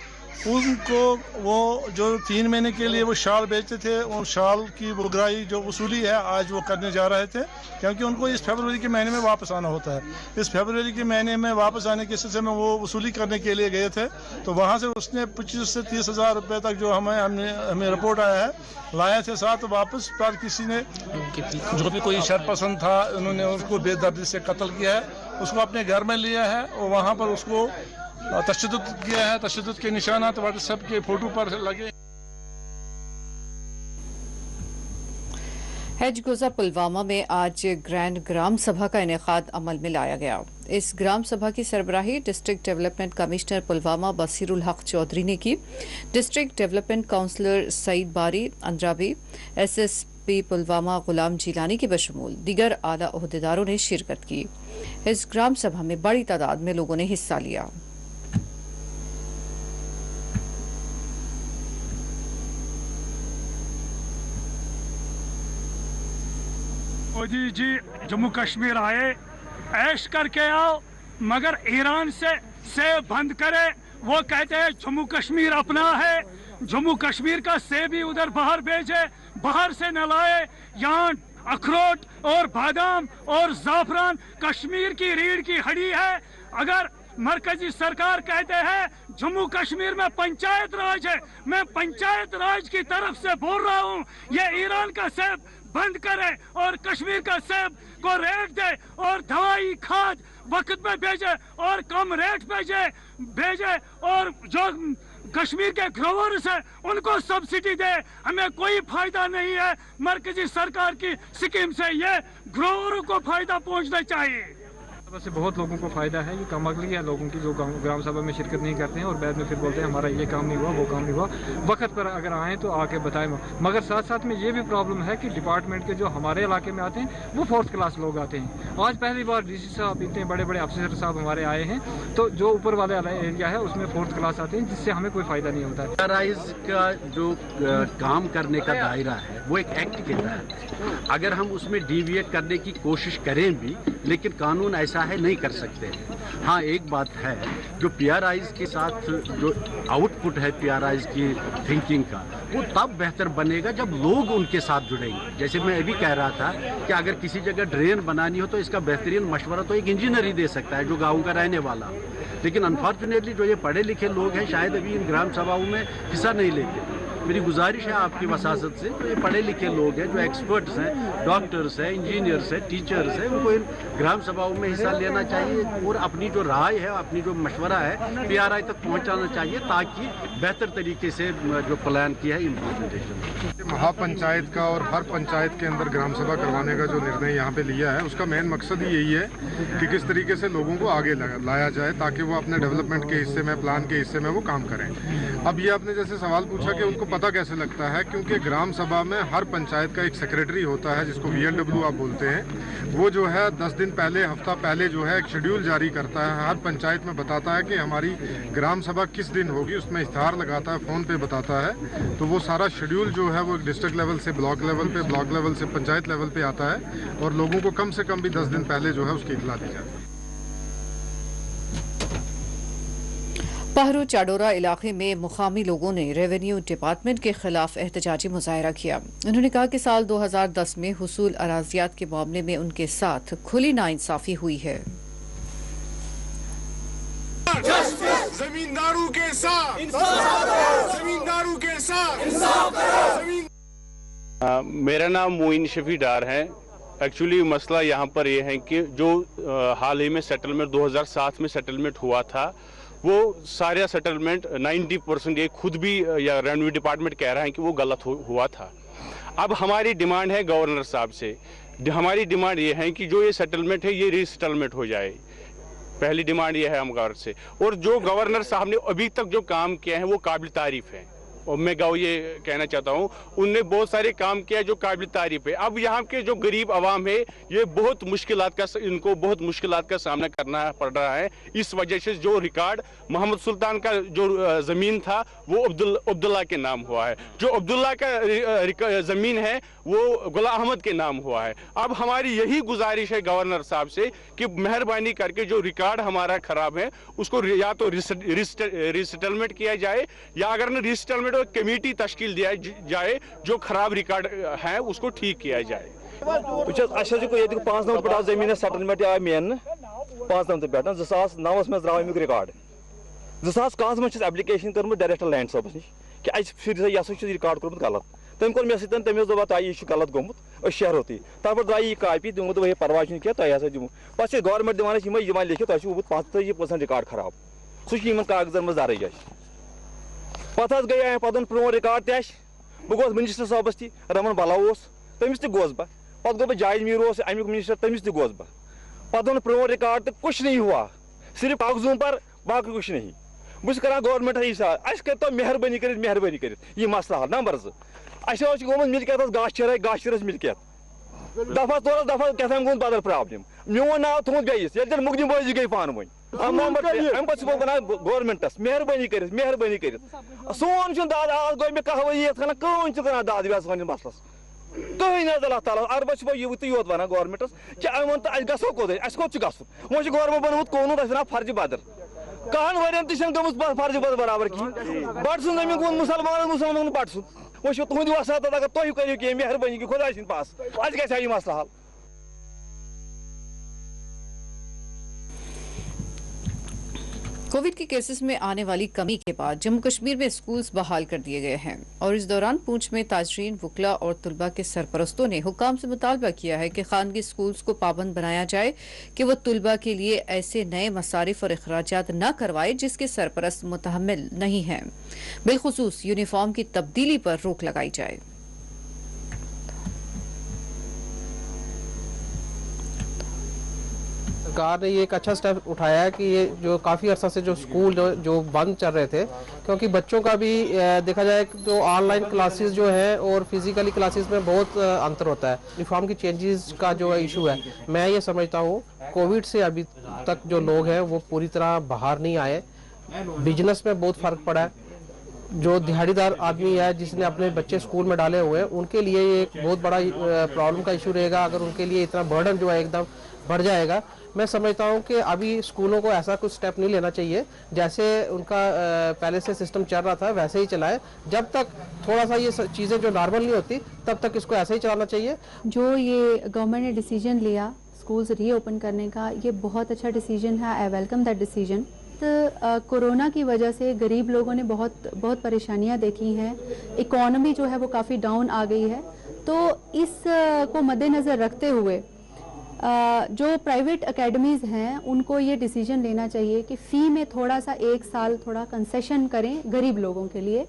[SPEAKER 16] उनको वो जो 3 महीने के लिए वो शाल बेचते थे, उन शाल की बुगराई जो वसूली है आज वो करने जा रहे थे, क्योंकि उनको इस फरवरी के महीने में वापस आना होता है। इस फरवरी के महीने में वापस आने के सिलसिले में वो वसूली करने के लिए गए थे, तो वहाँ से उसने 25 से 30 हज़ार रुपये तक जो हमें रिपोर्ट आया है लाए थे साथ वापस, पर किसी ने जो भी कोई शरपसंद था उन्होंने उसको बेदर्दी से कत्ल किया है, उसको अपने घर में लिया है और वहाँ पर उसको तशद्दुद किया है। तशद्दुद के निशानात व्हाट्सएप के फोटो पर लगे।
[SPEAKER 1] हैजगोजा पुलवामा में आज ग्रैंड ग्राम सभा का इनेकाद अमल में लाया गया। इस ग्राम सभा की सरबराही डिस्ट्रिक्ट डेवलपमेंट कमिश्नर पुलवामा बसीरुल हक चौधरी ने की। डिस्ट्रिक्ट डेवलपमेंट काउंसलर सईद बारी अंद्राबी, SSP पुलवामा गुलाम जिलानी के बशमूल दीगर आला ओहदेदारों ने शिरकत की। इस ग्राम सभा में बड़ी तादाद में लोगों ने हिस्सा लिया।
[SPEAKER 17] मोदी जी जम्मू कश्मीर आए, ऐश करके आओ, मगर ईरान से सेब बंद करे। वो कहते हैं जम्मू कश्मीर अपना है, जम्मू कश्मीर का सेब भी उधर बाहर भेजे, बाहर से न लाए। यहाँ अखरोट और बादाम और जाफरान कश्मीर की रीढ़ की हड्डी है। अगर मरकजी सरकार कहते हैं जम्मू कश्मीर में पंचायत राज है, मैं पंचायत राज की तरफ से बोल रहा हूँ, ये ईरान का सेब बंद करे और कश्मीर का सेब को रेट दे और दवाई खाद वक्त में भेजे और कम रेट भेजे और जो कश्मीर के ग्रोवर्स है उनको सब्सिडी दे। हमें कोई फायदा नहीं है मरकजी सरकार की स्कीम से, ये ग्रोवरों को फायदा पहुंचना चाहिए।
[SPEAKER 18] से बहुत लोगों को फ़ायदा है। ये कम अकली है लोगों की जो ग्राम सभा में शिरकत नहीं करते हैं और बाद में फिर बोलते हैं हमारा ये काम नहीं हुआ, वो काम नहीं हुआ। वक्त पर अगर आएँ तो आके बताएं। मगर साथ साथ में ये भी प्रॉब्लम है कि डिपार्टमेंट के जो हमारे इलाके में आते हैं वो 4th क्लास लोग आते हैं। आज पहली बार DC साहब, इतने बड़े बड़े अफसर साहब हमारे आए हैं, तो जो ऊपर वाले एरिया है उसमें 4th क्लास आते हैं, जिससे हमें कोई फ़ायदा नहीं होता है।
[SPEAKER 19] राइज का जो काम करने का दायरा है वो एक एक्ट के तहत है। अगर हम उसमें डिविएट करने की कोशिश करें भी, लेकिन कानून ऐसा है नहीं कर सकते। हाँ, एक बात है जो PRIs के साथ जो आउटपुट है PRIs की थिंकिंग का, वो तब बेहतर बनेगा जब लोग उनके साथ जुड़ेंगे। जैसे मैं अभी कह रहा था कि अगर किसी जगह ड्रेन बनानी हो तो इसका बेहतरीन मशवरा तो एक इंजीनियर ही दे सकता है जो गाँव का रहने वाला, लेकिन अनफॉर्चुनेटली जो ये पढ़े लिखे लोग हैं शायद अभी इन ग्राम सभाओं में हिस्सा नहीं लेते। मेरी गुजारिश है आपकी वसासत से, जो ये पढ़े लिखे लोग हैं, जो एक्सपर्ट्स हैं, डॉक्टर्स हैं, इंजीनियर्स हैं, टीचर्स हैं, उनको इन ग्राम सभाओं में हिस्सा लेना चाहिए और अपनी जो राय है, अपनी जो मशवरा है PRI तक पहुंचाना चाहिए ताकि बेहतर तरीके से जो प्लान किया है इम्प्लीमेंटेशन।
[SPEAKER 20] महापंचायत का और हर पंचायत के अंदर ग्राम सभा करवाने का जो निर्णय यहाँ पे लिया है उसका मेन मकसद ही यही है कि किस तरीके से लोगों को आगे लाया जाए ताकि वो अपने डेवलपमेंट के हिस्से में, प्लान के हिस्से में वो काम करें। अब ये आपने जैसे सवाल पूछा कि उनको पता कैसे लगता है, क्योंकि ग्राम सभा में हर पंचायत का एक सेक्रेटरी होता है जिसको VLW आप बोलते हैं। वो जो है 10 दिन पहले, हफ्ता पहले जो है एक शेड्यूल जारी करता है, हर पंचायत में बताता है कि हमारी ग्राम सभा किस दिन होगी, उसमें इश्तिहार लगाता है, फ़ोन पे बताता है। तो वो सारा शेड्यूल जो है वो डिस्ट्रिक्ट लेवल से ब्लॉक लेवल पे, ब्लॉक लेवल से पंचायत लेवल पे आता है और लोगों को कम से कम भी 10 दिन पहले जो है उसकी इत्तला दी जाती है।
[SPEAKER 1] पहरू चाडोरा इलाके में मुकामी लोगों ने रेवेन्यू डिपार्टमेंट के खिलाफ एहतजाजी मुजाहरा किया। उन्होंने कहा कि साल 2010 में हुसूल अराजियात के मामले में उनके साथ खुली नाइंसाफी हुई है।
[SPEAKER 21] जमींदारों के साथ, जमींदारों के साथ।
[SPEAKER 22] मेरा नाम मोइन शफी डार है। एक्चुअली मसला यहाँ पर यह है कि जो हाल ही में सेटलमेंट 2007 में सेटलमेंट हुआ था, वो सारा सेटलमेंट 90% ये खुद भी या रेवेन्यू डिपार्टमेंट कह रहा है कि वो गलत हुआ था। अब हमारी डिमांड है गवर्नर साहब से, हमारी डिमांड ये है कि जो ये सेटलमेंट है ये रीसेटलमेंट हो जाए। पहली डिमांड ये है हम गवर्नर से, और जो गवर्नर साहब ने अभी तक जो काम किया है वो काबिल तारीफ है। और मैं गाँव ये कहना चाहता हूँ, उनने बहुत सारे काम किया जो काबिल तारीफ है। अब यहाँ के जो गरीब आवाम है ये बहुत इनको बहुत मुश्किलात का सामना करना पड़ रहा है। इस वजह से जो रिकॉर्ड मोहम्मद सुल्तान का जो ज़मीन था वो अब्दुल्ला के नाम हुआ है, जो अब्दुल्ला का ज़मीन है वो गुलाम अहमद के नाम हुआ है। अब हमारी यही गुजारिश है गवर्नर साहब से कि मेहरबानी करके जो रिकॉर्ड हमारा ख़राब है उसको या तो रिसेटलमेंट किया जाए, या अगर न रिसेटलमेंट कमेटी तश्कील दिया जाए, जो खराब रिकॉर्ड है उसको ठीक किया जाए।
[SPEAKER 23] 5 नंबर पे जमीन सेटलमेंट आय मेन 5 नंबर पे 2009 में द्राव अमुक रिकॉर्ड 2011 में एप्लिकेशन कर्म डायरेक्टर लैंड सबस नश कि यह रिकॉर्ड कर्मुत गलत। तम कोर मे सत तमिस दोप यह गलत गोमुत शहरो ती तब द्राय यह कापी दिमो वही परवाह क्या तुम हसा दिमो पे गवर्नमेंट दिवान लिखित तुम 45% रिकॉर्ड खराब सह कागजन मज दर्ज पे गई पदन प्रोन रिकॉर्ड तह बह गोस मिनिस्टर साहबस ती रमन बला तमिस तह गोस बह पे गो जायज मीर अमुक मिनिस्टर तमिस तह गोस बह पदन प्रोन रिकॉर्ड तो कुछ नहीं हुआ, सिर्फ कागजों पर, बाकी कुछ नहीं। बस कर गवर्नमेंट अस कर मेहरबानी कर यह मसला हल। नंबर 2 अस गोमुत मिलकियत गाशर मिलकियत दफा तोर दफा क्या गो बदल प्रॉब्लम मोन नाव थोत बेस ये मुकदमबाजी गई पान वन गवर्नमेंटस मेहरबानी कर सोन दाद आज गो मे कहवत कौन कर दाद व्याज वन मसलस कहीं अल्लाह ताला अरब युत योत वन गवर्नमेंटस कि वन तो गो कोद कोत गो वो गवर्नमेंट बनमुत कानून फर्ज बदर कहन वन तम फर्ज बदर बराबर कहीं बट सुन जमीन गो मुसलमान बट सुन वो तुंद वसात अगर तुम करो कह मेहरबानी की खुदा सिंद पास अज गया यह मसला हल।
[SPEAKER 1] कोविड के केसेस में आने वाली कमी के बाद जम्मू कश्मीर में स्कूल्स बहाल कर दिए गए हैं, और इस दौरान पूंछ में ताजरीन, वकला और तुलबा के सरपरस्तों ने हुकाम से मुतालबा किया है कि खानगी स्कूल्स को पाबंद बनाया जाए कि वो तुलबा के लिए ऐसे नए मसारिफ और अखराजात न करवाए जिसके सरपरस्त मुतहम्मिल नहीं हैं। बिलखुसूस यूनिफॉर्म की तब्दीली पर रोक लगाई जाए।
[SPEAKER 24] सरकार ने ये एक अच्छा स्टेप उठाया है कि ये जो काफ़ी अर्सा से जो स्कूल जो बंद चल रहे थे, क्योंकि बच्चों का भी देखा जाए तो ऑनलाइन क्लासेस जो है और फिजिकली क्लासेस में बहुत अंतर होता है। यूनिफॉर्म की चेंजेस का जो इशू है, मैं ये समझता हूँ कोविड से अभी तक जो लोग हैं वो पूरी तरह बाहर नहीं आए, बिजनेस में बहुत फ़र्क पड़ा है, जो दिहाड़ीदार आदमी है जिसने अपने बच्चे स्कूल में डाले हुए हैं, उनके लिए ये एक बहुत बड़ा प्रॉब्लम का इशू रहेगा। अगर उनके लिए इतना बर्डन जो है एकदम बढ़ जाएगा, मैं समझता हूँ कि अभी स्कूलों को ऐसा कुछ स्टेप नहीं लेना चाहिए। जैसे उनका पहले से सिस्टम चल रहा था वैसे ही चलाए। जब तक थोड़ा सा ये चीज़ें जो नॉर्मल नहीं होती तब तक इसको ऐसे ही चलाना चाहिए।
[SPEAKER 2] जो ये गवर्नमेंट ने डिसीजन लिया स्कूल्स रीओपन करने का, ये बहुत अच्छा डिसीजन है। I welcome that decision. Corona की वजह से गरीब लोगों ने बहुत परेशानियां देखी हैं। इकोनॉमी जो है वो काफ़ी डाउन आ गई है। तो इस को मद्देनज़र रखते हुए जो प्राइवेट एकेडमीज़ हैं उनको ये डिसीजन लेना चाहिए कि फ़ी में थोड़ा सा 1 साल थोड़ा कंसेशन करें गरीब लोगों के लिए,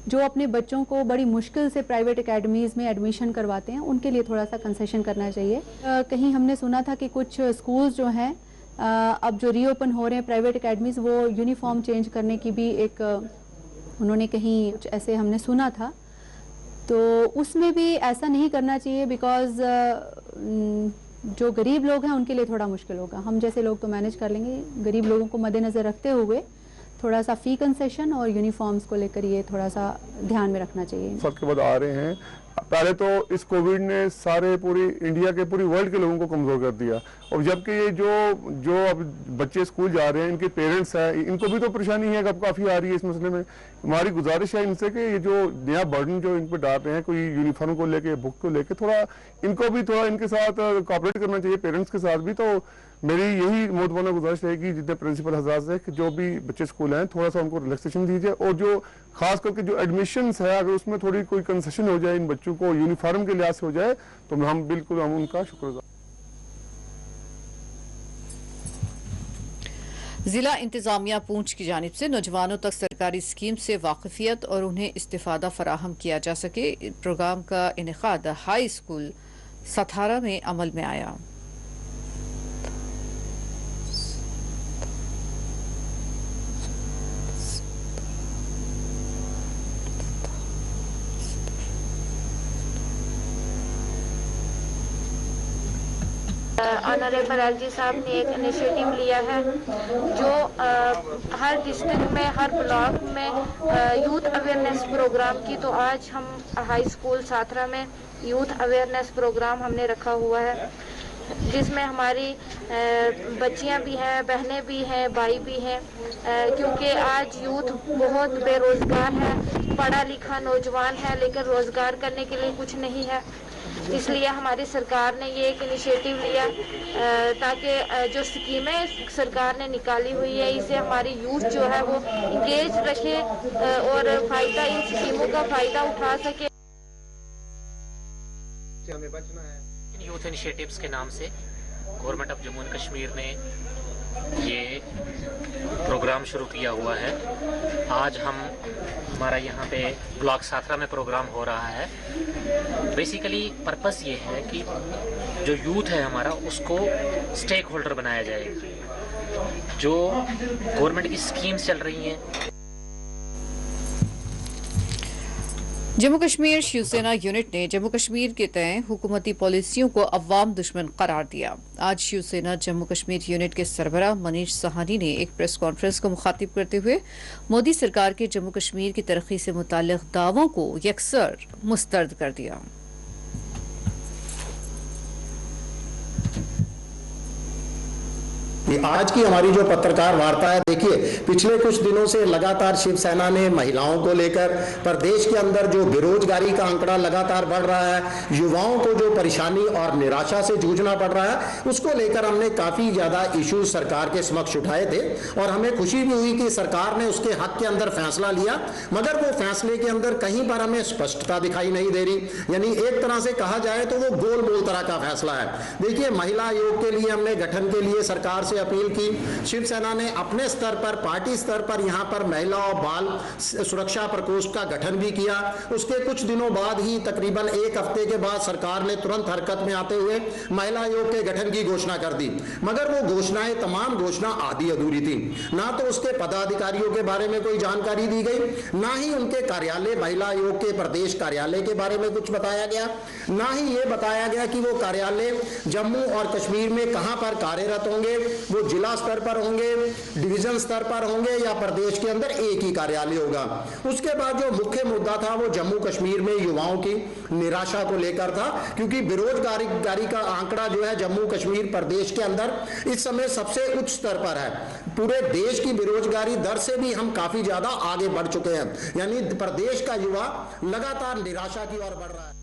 [SPEAKER 2] जो अपने बच्चों को बड़ी मुश्किल से प्राइवेट एकेडमीज़ में एडमिशन करवाते हैं, उनके लिए थोड़ा सा कंसेशन करना चाहिए। कहीं हमने सुना था कि कुछ स्कूल्स जो हैं अब जो रीओपन हो रहे हैं प्राइवेट एकेडमीज़, वो यूनिफॉर्म चेंज करने की भी एक उन्होंने कहीं कुछ ऐसे हमने सुना था। तो उसमें भी ऐसा नहीं करना चाहिए, बिकॉज़ जो गरीब लोग हैं उनके लिए थोड़ा मुश्किल होगा। हम जैसे लोग तो मैनेज कर लेंगे, गरीब लोगों को मद्देनज़र रखते हुए थोड़ा सा फ़ी कंसेशन और यूनिफॉर्म्स को लेकर ये थोड़ा सा ध्यान में रखना चाहिए।
[SPEAKER 3] सब के बाद आ रहे हैं। पहले तो इस कोविड ने सारे पूरी इंडिया के पूरी वर्ल्ड के लोगों को कमज़ोर कर दिया, और जबकि ये जो अब बच्चे स्कूल जा रहे हैं, इनके पेरेंट्स हैं, इनको भी तो परेशानी है अब काफ़ी आ रही है इस मसले में। हमारी गुजारिश है इनसे कि ये जो नया बर्डन जो इन पर डाल रहे हैं, कोई यूनिफॉर्म को लेके, बुक को लेके, थोड़ा इनको भी थोड़ा इनके साथ कोऑपरेट करना चाहिए, पेरेंट्स के साथ भी। तो मेरी यही मोहतबाना गुजारिश रहेगी जितने प्रिंसिपल हज़रात से कि जो भी बच्चे स्कूल हैं थोड़ा सा उनको रिलैक्सेशन दीजिए, और जो खास करके जो एडमिशन्स है अगर उसमें थोड़ी कोई कंसेशन हो जाए, इन बच्चों को यूनिफॉर्म के लिहाज से हो जाए, तो हम बिल्कुल उनका शुक्रगुजार।
[SPEAKER 1] जिला इंतजामिया पूंछ की जानिब से नौजवानों तक सरकारी स्कीम से वाकफियत और उन्हें इस्तिफादा फराहम किया जा सके, प्रोग्राम का इनेकाद हाई स्कूल सथारा में अमल में आया।
[SPEAKER 4] ऑनरेबल एलजी साहब ने एक इनिशिएटिव लिया है जो हर डिस्ट्रिक्ट में, हर ब्लॉक में यूथ अवेयरनेस प्रोग्राम की। तो आज हम हाई स्कूल साथरा में यूथ अवेयरनेस प्रोग्राम हमने रखा हुआ है, जिसमें हमारी बच्चियां भी हैं, बहनें भी हैं, भाई भी हैं, क्योंकि आज यूथ बहुत बेरोज़गार है, पढ़ा लिखा नौजवान है, लेकिन रोज़गार करने के लिए कुछ नहीं है। इसलिए हमारी सरकार ने ये एक इनिशिएटिव लिया ताकि जो स्कीमें सरकार ने निकाली हुई है, इससे हमारी यूथ जो है वो इंगेज रखे और फ़ायदा, इन स्कीमों का फ़ायदा उठा सके।
[SPEAKER 5] हमें बचना है। यूथ इनिशिएटिव्स के नाम से government of Jammu and Kashmir ने ये प्रोग्राम शुरू किया हुआ है। आज हमारा यहाँ पे ब्लॉक साथरा में प्रोग्राम हो रहा है। बेसिकली पर्पस ये है कि जो यूथ है हमारा, उसको स्टेक होल्डर बनाया जाएगा। जो गवर्नमेंट की स्कीम्स चल रही हैं,
[SPEAKER 1] जम्मू कश्मीर शिवसेना यूनिट ने जम्मू कश्मीर के तय हुकूमती पॉलिसियों को अवाम दुश्मन करार दिया। आज शिवसेना जम्मू कश्मीर यूनिट के सरबराह मनीष सहानी ने एक प्रेस कॉन्फ्रेंस को मुखातिब करते हुए मोदी सरकार के जम्मू कश्मीर की तरक्की से मुताल्लिक दावों को यकसर मुस्तरद कर दिया।
[SPEAKER 25] आज की हमारी जो पत्रकार वार्ता है, देखिए पिछले कुछ दिनों से लगातार शिवसेना ने महिलाओं को लेकर, प्रदेश के अंदर जो बेरोजगारी का आंकड़ा लगातार बढ़ रहा है, युवाओं को जो परेशानी और निराशा से जूझना पड़ रहा है, उसको लेकर हमने काफी ज्यादा इश्यूज सरकार के समक्ष उठाए थे। और हमें खुशी भी हुई कि सरकार ने उसके हक के अंदर फैसला लिया, मगर वो फैसले के अंदर कहीं पर हमें स्पष्टता दिखाई नहीं दे रही। यानी एक तरह से कहा जाए तो वो गोल मोल तरह का फैसला है। देखिए, महिला आयोग के लिए हमने गठन के लिए सरकार से अपील की। शिवसेना ने अपने स्तर पर, पार्टी स्तर पर यहां पर महिला और बाल सुरक्षा प्रकोष्ठ का गठन भी किया। उसके कुछ दिनों बाद ही, तकरीबन एक हफ्ते के बाद, सरकार ने तुरंत हरकत में आते हुए महिला आयोग के गठन की घोषणा कर दी। मगर वो घोषणाएं, तमाम घोषणा आधी अधूरी थी। ना तो उसके पदाधिकारियों के बारे में कोई जानकारी दी गई, ना ही उनके कार्यालय, महिला आयोग के प्रदेश कार्यालय के बारे में कुछ बताया गया, ना ही ये बताया गया कि वो कार्यालय जम्मू और कश्मीर में कहां पर कार्यरत होंगे वो जिला स्तर पर होंगे, डिवीजन स्तर पर होंगे या प्रदेश के अंदर एक ही कार्यालय होगा। उसके बाद जो मुख्य मुद्दा था वो जम्मू कश्मीर में युवाओं की निराशा को लेकर था, क्योंकि बेरोजगारी का आंकड़ा जो है जम्मू कश्मीर प्रदेश के अंदर इस समय सबसे उच्च स्तर पर है। पूरे देश की बेरोजगारी दर से भी हम काफी ज्यादा आगे बढ़ चुके हैं, यानी प्रदेश का युवा लगातार निराशा की ओर बढ़ रहा है।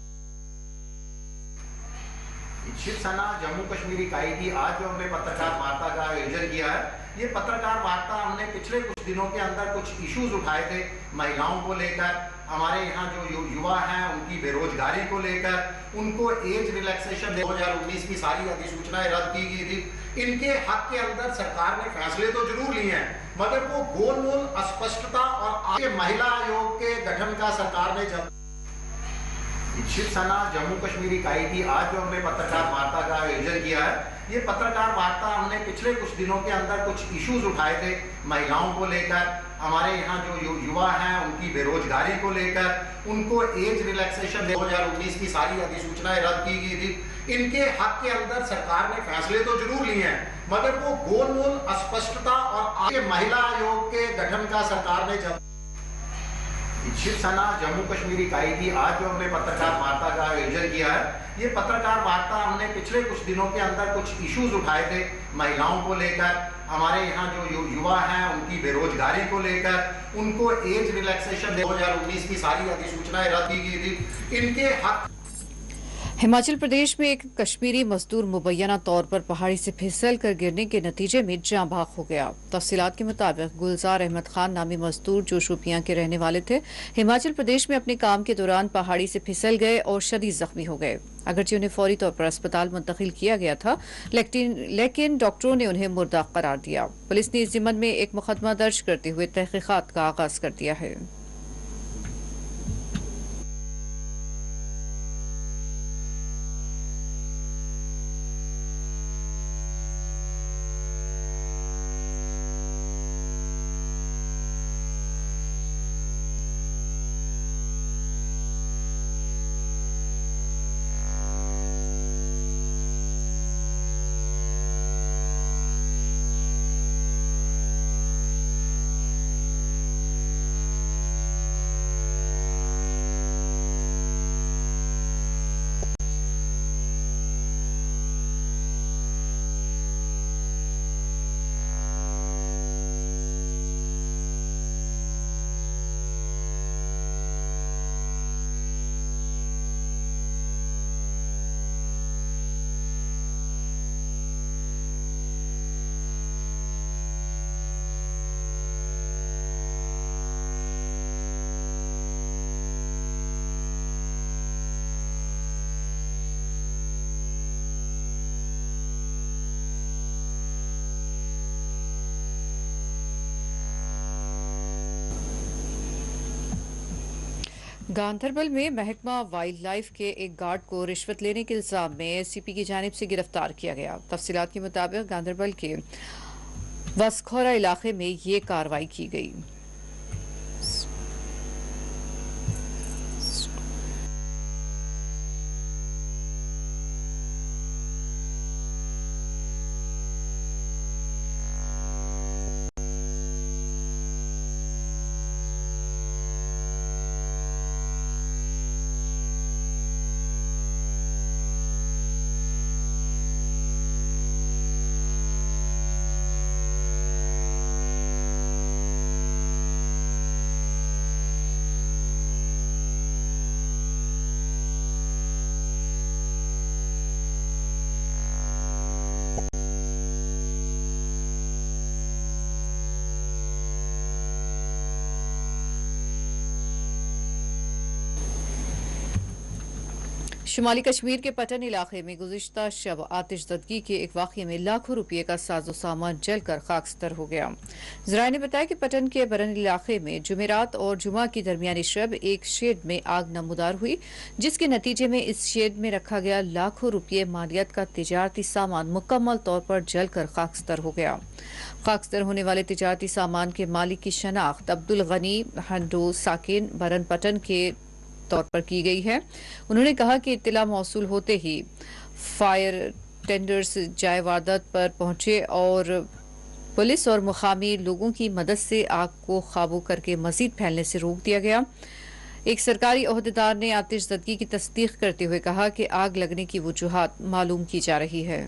[SPEAKER 25] शिवसेना जम्मू कश्मीर इकाई की आज जो हमने पत्रकार वार्ता का आयोजन किया है, ये पत्रकार वार्ता हमने पिछले कुछ दिनों के अंदर कुछ इश्यूज उठाए थे महिलाओं को लेकर, हमारे यहाँ जो युवा हैं उनकी बेरोजगारी को लेकर, उनको एज रिलैक्सेशन 2019 की सारी अधिसूचनाएं रद्द की गई थी। इनके हक के अंदर सरकार ने फैसले तो जरूर लिए हैं, मगर वो गोलमोल अस्पष्टता और आगे महिला आयोग के गठन का सरकार ने शिवसेना जम्मू कश्मीर इकाई की आज जो हमने पत्रकार वार्ता का आयोजन किया है, ये पत्रकार वार्ता हमने पिछले कुछ दिनों के अंदर कुछ इश्यूज उठाए थे महिलाओं को लेकर, हमारे यहाँ जो युवा हैं उनकी बेरोजगारी को लेकर, उनको एज रिलैक्सेशन 2019 की सारी अधिसूचनाएं रद्द की गई थी। इनके हक के अंदर सरकार ने फैसले तो जरूर लिए हैं, मगर वो गोलमोल अस्पष्टता और आगे महिला आयोग के गठन का सरकार ने शिवसेना जम्मू कश्मीर इकाई की आज जो हमने पत्रकार वार्ता का आयोजन किया है, ये पत्रकार वार्ता हमने पिछले कुछ दिनों के अंदर कुछ इश्यूज उठाए थे महिलाओं को लेकर, हमारे यहाँ जो युवा हैं उनकी बेरोजगारी को लेकर, उनको एज रिलैक्सेशन 2019 की सारी अधिसूचनाएं रद्द की गई थी। इनके हक
[SPEAKER 1] हिमाचल प्रदेश में एक कश्मीरी मजदूर मुबैना तौर पर पहाड़ी से फिसल कर गिरने के नतीजे में जाँ भाग हो गया। तफसीलात के मुताबिक गुलजार अहमद खान नामी मजदूर जो शोपियां के रहने वाले थे, हिमाचल प्रदेश में अपने काम के दौरान पहाड़ी से फिसल गए और शदीद जख्मी हो गए। अगरचे उन्हें फौरी तौर पर अस्पताल मुंतकिल किया गया था, लेकिन डॉक्टरों ने उन्हें मुर्दा करार दिया। पुलिस ने इस जिम्मन में एक मुकदमा दर्ज करते हुए तहकीकात का आगाज कर दिया है। गांधरबल में महकमा वाइल्ड लाइफ के एक गार्ड को रिश्वत लेने के इल्जाम में एससीपी की जानिब से गिरफ्तार किया गया। तफसीलात के मुताबिक गांधरबल के वसखौरा इलाके में ये कार्रवाई की गई। शुमाली कश्मीर के पटन इलाके में गुज़िश्ता शब आतिशज़दगी के एक वाक़ये में लाखों रुपये का साजो सामान जलकर खाकस्तर हो गया। ज़राए ने बताया कि पटन के बरन इलाके में जुमेरात और जुमा की दरमियानी शब एक शेड में आग नमूदार हुई, जिसके नतीजे में इस शेड में रखा गया लाखों रुपये मालियत का तिजारती सामान मुकम्मल तौर पर जलकर खाकस्तर हो गया। खाकस्तर होने वाले तिजारती सामान के मालिक की शनाख्त अब्दुल गनी हंडो साकिन बरन पटन के तौर पर की गई है। उन्होंने कहा कि इत्तला मौसूल होते ही फायर टेंडर्स जाए वारदात पर पहुंचे और पुलिस और मुकामी लोगों की मदद से आग को काबू करके मजीद फैलने से रोक दिया गया। एक सरकारी ओहदेदार ने आतिशज़दगी की तस्दीक करते हुए कहा कि आग लगने की वजूहात मालूम की जा रही है।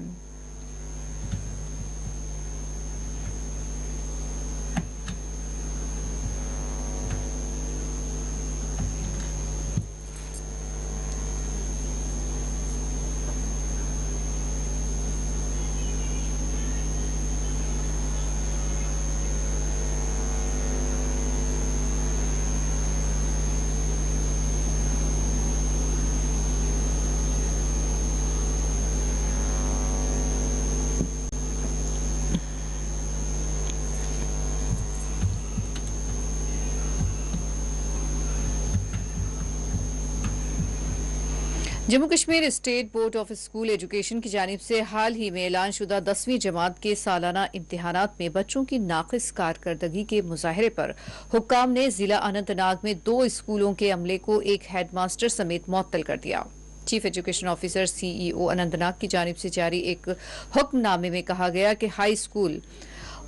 [SPEAKER 1] Jammu Kashmir state board of school education की जानिब से हाल ही में ऐलान शुदा 10वीं जमात के सालाना इम्तिहानात में बच्चों की नाक़िस कारकर्दगी के मुजाहरे पर हुक्काम ने जिला अनंतनाग में 2 स्कूलों के अमले को एक हेडमास्टर समेत मुअत्तल कर दिया। Chief education officer CEO Anantnag की जानिब से जारी एक हुक्मनामे में कहा गया कि हाई स्कूल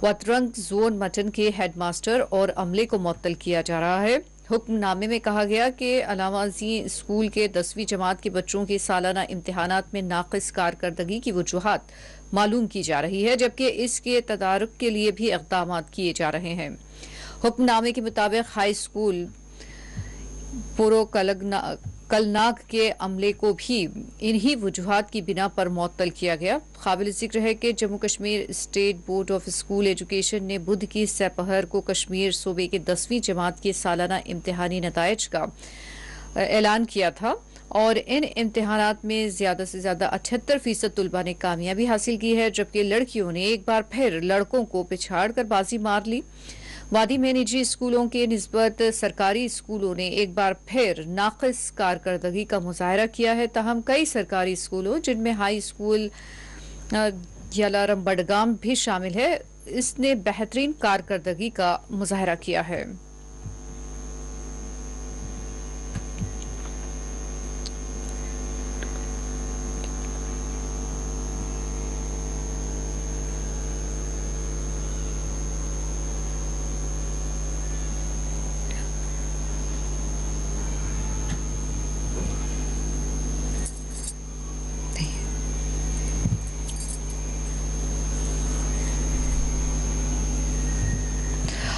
[SPEAKER 1] वतरंग जोन मटन के हेडमास्टर और अमले को मुअत्तल किया जा रहा है। हुक्मनामे में कहा गया कि अलावाजी स्कूल के 10वीं जमात के बच्चों के सालाना इम्तिहानात में नाक़िस कारकर्दगी की वजूहात मालूम की जा रही है, जबकि इसके तदारुक के लिए भी इक़दाम किए जा रहे हैं। हुक्मनामे के मुताबिक हाई स्कूल पुरो कलनाग के अमले को भी इन्हीं वजूहात की बिना पर मुअत्तल किया गया। काबिल जिक्र है कि Jammu Kashmir state board of school education ने बुध की सपहर को कश्मीर सूबे के 10वीं जमात के सालाना इम्तिहानी नताइज का ऐलान किया था और इन इम्तिहानात में ज्यादा से ज्यादा 78% तलबा ने कामयाबी हासिल की है, जबकि लड़कियों ने एक बार फिर लड़कों को पिछाड़ कर बाजी मार ली। वादी में निजी स्कूलों के निस्बत सरकारी स्कूलों ने एक बार फिर नाक़िस कारकर्दगी का मुजाहरा किया है। ताहम कई सरकारी स्कूलों जिनमें हाई स्कूल यलारम बडगाम भी शामिल है, इसने बेहतरीन कारकर्दगी का मुजाहरा किया है।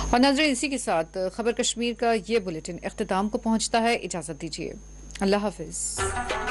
[SPEAKER 1] और नाज़रीन, इसी के साथ खबर कश्मीर का ये बुलेटिन इख्तिताम को पहुंचता है। इजाजत दीजिए, अल्लाह हाफिज।